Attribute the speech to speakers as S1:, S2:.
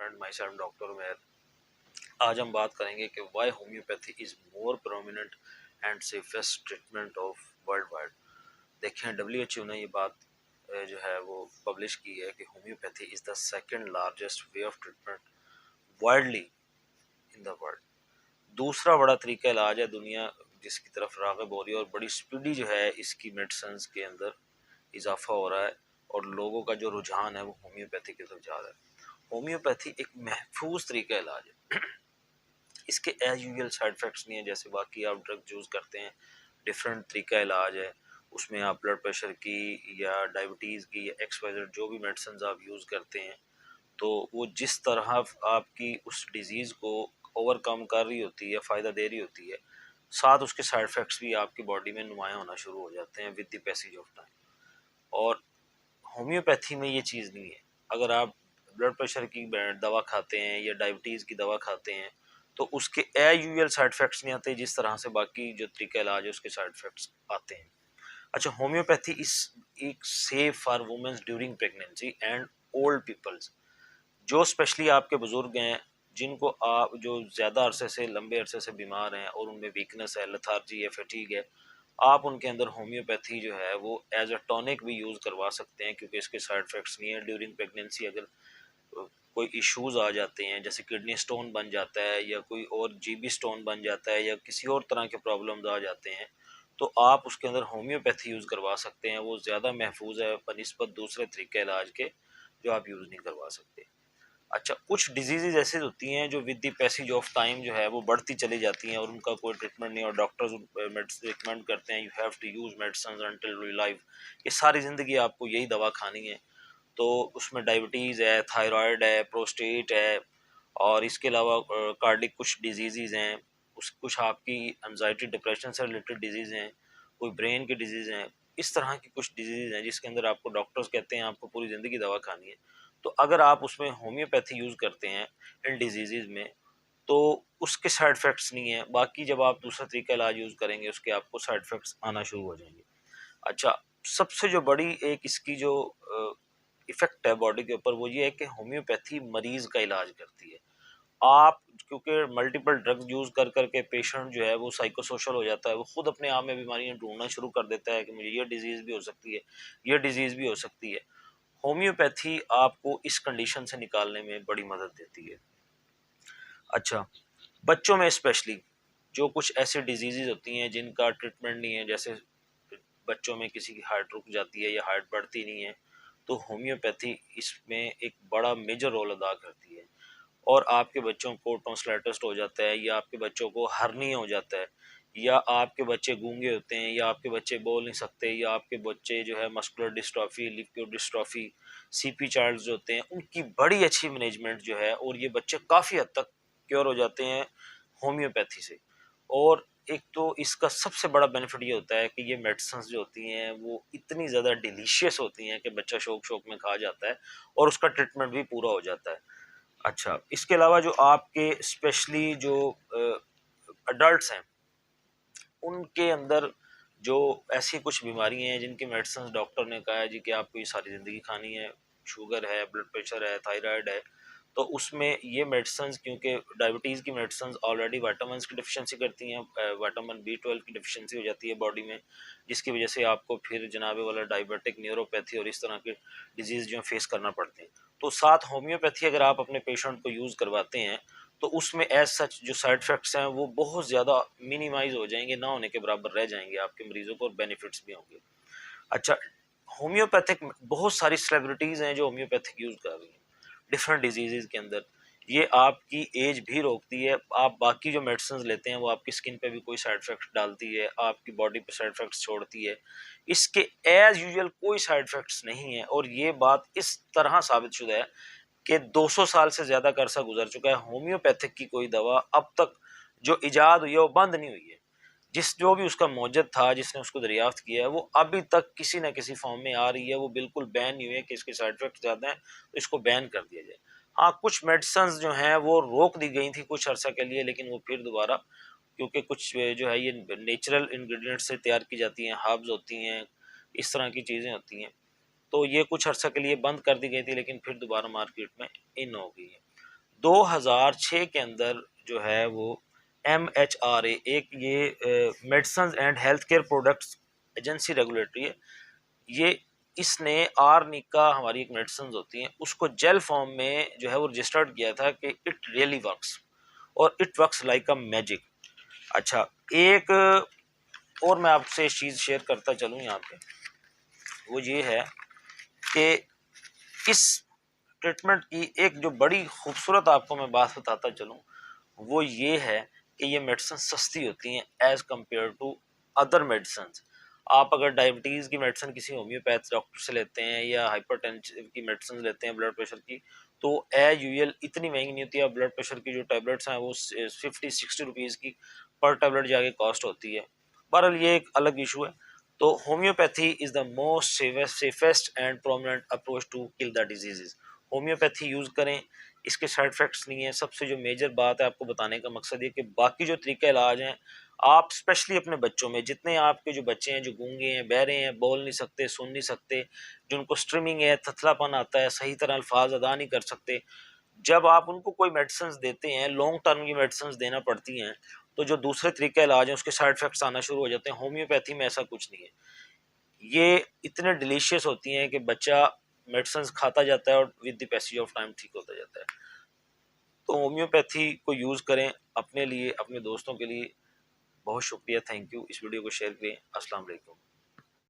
S1: Friend, myself doctor Umair. आज हम बात करेंगे कि why homeopathy is more prominent and safest treatment of worldwide. देखें, WHO ने ये बात जो है वो पब्लिश की है कि homeopathy is the second largest way of treatment widely in the world. दूसरा बड़ा तरीका इलाज है दुनिया जिसकी तरफ राग़िब हो रही है, और बड़ी स्पीडी जो है इसकी मेडिसिन के अंदर इजाफा हो रहा है, और लोगों का जो रुझान है वो होम्योपैथी की तरफ जा रहा है। होम्योपैथी एक महफूज तरीका इलाज है। इसके एज यूजल साइड इफ़ेक्ट्स नहीं है जैसे बाकी आप ड्रग यूज़ करते हैं। डिफरेंट तरीका इलाज है, उसमें आप ब्लड प्रेशर की या डायबिटीज़ की या XYZ जो भी मेडिसिन आप यूज़ करते हैं, तो वो जिस तरह आपकी उस डिज़ीज़ को ओवरकम कर रही होती है, फ़ायदा दे रही होती है, साथ उसके साइड इफ़ेक्ट्स भी आपकी बॉडी में नुमायाँ होना शुरू हो जाते हैं with the passage of time. और होम्योपैथी में ये चीज़ नहीं है। अगर आप ब्लड प्रेशर की दवा खाते हैं या डायबिटीज़ की दवा खाते हैं, तो उसके यूजुअल साइड इफ़ेक्ट्स नहीं आते जिस तरह से बाकी जो तरीका इलाज है उसके साइड इफ़ेक्ट्स आते हैं। अच्छा, होम्योपैथी इस एक safe for womens during pregnancy and old peoples. जो स्पेशली आपके बुजुर्ग हैं, जिनको आप जो ज़्यादा अरसे से लंबे अरसे से बीमार हैं और उनमें वीकनेस है, लथार्जी है, फटीग है, आप उनके अंदर होम्योपैथी जो है वो एज अ टॉनिक भी यूज़ करवा सकते हैं, क्योंकि इसके साइड इफ़ेक्ट्स नहीं है। ड्यूरिंग प्रेगनेंसी अगर कोई इश्यूज आ जाते हैं, जैसे किडनी स्टोन बन जाता है या कोई और जीबी स्टोन बन जाता है या किसी और तरह के प्रॉब्लम्स आ जाते हैं, तो आप उसके अंदर होम्योपैथी यूज़ करवा सकते हैं। वो ज़्यादा महफूज है बनिस्बत दूसरे तरीके इलाज के जो आप यूज़ नहीं करवा सकते। अच्छा, कुछ डिजीज़ेज़ ऐसी होती हैं जो with the passage of time जो है वो बढ़ती चली जाती हैं और उनका कोई ट्रीटमेंट नहीं, और डॉक्टर्स रिकमेंड करते हैं you have to use medicine until your life, ये सारी ज़िंदगी आपको यही दवा खानी है। तो उसमें डायबिटीज़ है, थायराइड है, प्रोस्टेट है, और इसके अलावा कार्डिक कुछ डिजीज़ हैं, उस कुछ आपकी एंजाइटी डिप्रेशन से रिलेटेड डिजीज़ हैं, कोई ब्रेन की डिजीज़ हैं। इस तरह की कुछ डिजीज़ हैं जिसके अंदर आपको डॉक्टर्स कहते हैं आपको पूरी ज़िंदगी दवा खानी है। तो अगर आप उसमें होम्योपैथी यूज़ करते हैं इन डिजीज़ में, तो उसके साइड इफ़ेक्ट्स नहीं है। बाकी जब आप दूसरा तरीका इलाज यूज़ करेंगे उसके आपको साइड इफ़ेक्ट्स आना शुरू हो जाएँगे। अच्छा, सबसे जो बड़ी एक इसकी जो इफ़ेक्ट है बॉडी के ऊपर वो ये है कि होम्योपैथी मरीज़ का इलाज करती है। आप क्योंकि मल्टीपल ड्रग्स यूज़ कर के पेशेंट जो है वो साइको सोशल हो जाता है, वो खुद अपने आप में बीमारियाँ ढूँढना शुरू कर देता है कि मुझे ये डिज़ीज़ भी हो सकती है, ये डिज़ीज़ भी हो सकती है। होम्योपैथी आपको इस कंडीशन से निकालने में बड़ी मदद देती है। अच्छा, बच्चों में स्पेशली जो कुछ ऐसी डिजीज़ेज़ होती हैं जिनका ट्रीटमेंट नहीं है, जैसे बच्चों में किसी की हार्ट रुक जाती है या हार्ट बढ़ती नहीं है, तो होम्योपैथी इसमें एक बड़ा मेजर रोल अदा करती है। और आपके बच्चों को टॉन्सिलाइटिस हो जाता है, या आपके बच्चों को हर्निया हो जाता है, या आपके बच्चे गूंगे होते हैं, या आपके बच्चे बोल नहीं सकते, या आपके बच्चे जो है muscular dystrophy, liquid dystrophy, CP child जो होते हैं, उनकी बड़ी अच्छी मैनेजमेंट जो है, और ये बच्चे काफ़ी हद तक क्योर हो जाते हैं होम्योपैथी से। और एक तो इसका सबसे बड़ा बेनिफिट ये होता है कि ये मेडिसिन्स जो होती हैं वो इतनी ज़्यादा डिलीशियस होती हैं कि बच्चा शौक में खा जाता है और उसका ट्रीटमेंट भी पूरा हो जाता है। अच्छा, इसके अलावा जो आपके स्पेशली जो अडल्ट्स हैं, उनके अंदर जो ऐसी कुछ बीमारियां हैं जिनकी मेडिसिन डॉक्टर ने कहा है जी कि आपको ये सारी ज़िंदगी खानी है, शुगर है, ब्लड प्रेशर है, थायराइड है, तो उसमें ये मेडिसिन, क्योंकि डायबिटीज़ की मेडिसिन ऑलरेडी विटामिन की डिफिशिएंसी करती हैं, विटामिन B12 की डिफिशिएंसी हो जाती है बॉडी में, जिसकी वजह से आपको फिर जनाबे वाला डायबिटिक न्यूरोपैथी और इस तरह के डिजीज़ जो फेस करना पड़ते हैं। तो साथ होम्योपैथी अगर आप अपने पेशेंट को यूज़ करवाते हैं, तो उसमें एज सच जो साइड इफ़ेक्ट्स हैं वो बहुत ज़्यादा मिनिमाइज़ हो जाएंगे, ना होने के बराबर रह जाएंगे आपके मरीजों को, और बेनिफिट्स भी होंगे। अच्छा, होम्योपैथिक बहुत सारी सेलिब्रिटीज़ हैं जो होम्योपैथिक यूज़ कर रही हैं डिफरेंट डिजीज़ के अंदर। ये आपकी एज भी रोकती है। आप बाकी जो मेडिसिन लेते हैं वो आपकी स्किन पे भी कोई साइड इफ़ेक्ट डालती है, आपकी बॉडी पे साइड इफ़ेक्ट्स छोड़ती है। इसके एज यूजुअल कोई साइड इफ़ेक्ट्स नहीं है, और ये बात इस तरह साबितशुदा है कि 200 साल से ज़्यादा का अरसा गुजर चुका है, होम्योपैथिक की कोई दवा अब तक जो इजाद हुई है वो बंद नहीं हुई है। जिस जो भी उसका मौजद था, जिसने उसको दरियाफ्त किया है, वो अभी तक किसी न किसी फॉर्म में आ रही है। वो बिल्कुल बैन नहीं हुई है कि इसके साइड इफेक्ट ज़्यादा हैं तो इसको बैन कर दिया जाए। हाँ, कुछ मेडिसिन जो हैं वो रोक दी गई थी कुछ अर्सा के लिए, लेकिन वो फिर दोबारा, क्योंकि कुछ जो है ये नेचुरल इंग्रेडिएंट से तैयार की जाती हैं, हर्ब्स होती हैं, इस तरह की चीज़ें होती हैं, तो ये कुछ अर्सा के लिए बंद कर दी गई थी, लेकिन फिर दोबारा मार्केट में इन हो गई है। 2006 के अंदर जो है वो MHRA, एक ये medicine and health care products agency regulatory है, ये इसने आर्निका हमारी एक मेडिसिन होती हैं उसको जेल फॉर्म में जो है वो रजिस्टर्ड किया था कि इट रियली वर्क्स और it works like a magic. अच्छा, एक और मैं आपसे इस चीज़ शेयर करता चलूँ यहाँ पे, वो ये है कि इस ट्रीटमेंट की एक जो बड़ी खूबसूरत आपको मैं बात बताता चलूँ, वो ये है कि ये मेडिसिन सस्ती होती हैं as compare to other medicine. आप अगर डायबिटीज़ की मेडिसिन किसी होम्योपैथ डॉक्टर से लेते हैं या हाइपरटेंशन की मेडिसिन लेते हैं ब्लड प्रेशर की, तो ए यूएल इतनी महंगी नहीं होती है। ब्लड प्रेशर की जो टैबलेट्स हैं वो 50-60 रुपीज़ की पर टैबलेट जाके कॉस्ट होती है। बहरहाल ये एक अलग इशू है। तो homeopathy is the most safest and prominent approach to kill the disease. Homeopathy use करें, इसके साइड इफेक्ट्स नहीं है। सबसे जो मेजर बात है आपको बताने का मकसद ये कि बाकी जो तरीका इलाज हैं, आप स्पेशली अपने बच्चों में, जितने आपके जो बच्चे हैं जो गूंगे हैं, बहरे हैं, बोल नहीं सकते, सुन नहीं सकते, जिनको स्ट्रीमिंग है, थथलापन आता है, सही तरह अल्फाज अदा नहीं कर सकते, जब आप उनको कोई मेडिसिन देते हैं, लॉन्ग टर्म की मेडिसिन देना पड़ती हैं, तो जो दूसरे तरीके इलाज हैं उसके साइड इफेक्ट्स आना शुरू हो जाते हैं। होम्योपैथी में ऐसा कुछ नहीं है। ये इतने डिलीशियस होती हैं कि बच्चा मेडिसिन खाता जाता है और with the passage of time ठीक होता जाता है। तो होम्योपैथी को यूज़ करें अपने लिए, अपने दोस्तों के लिए। बहुत शुक्रिया, थैंक यू। इस वीडियो को शेयर करें। अस्सलाम वालेकुम।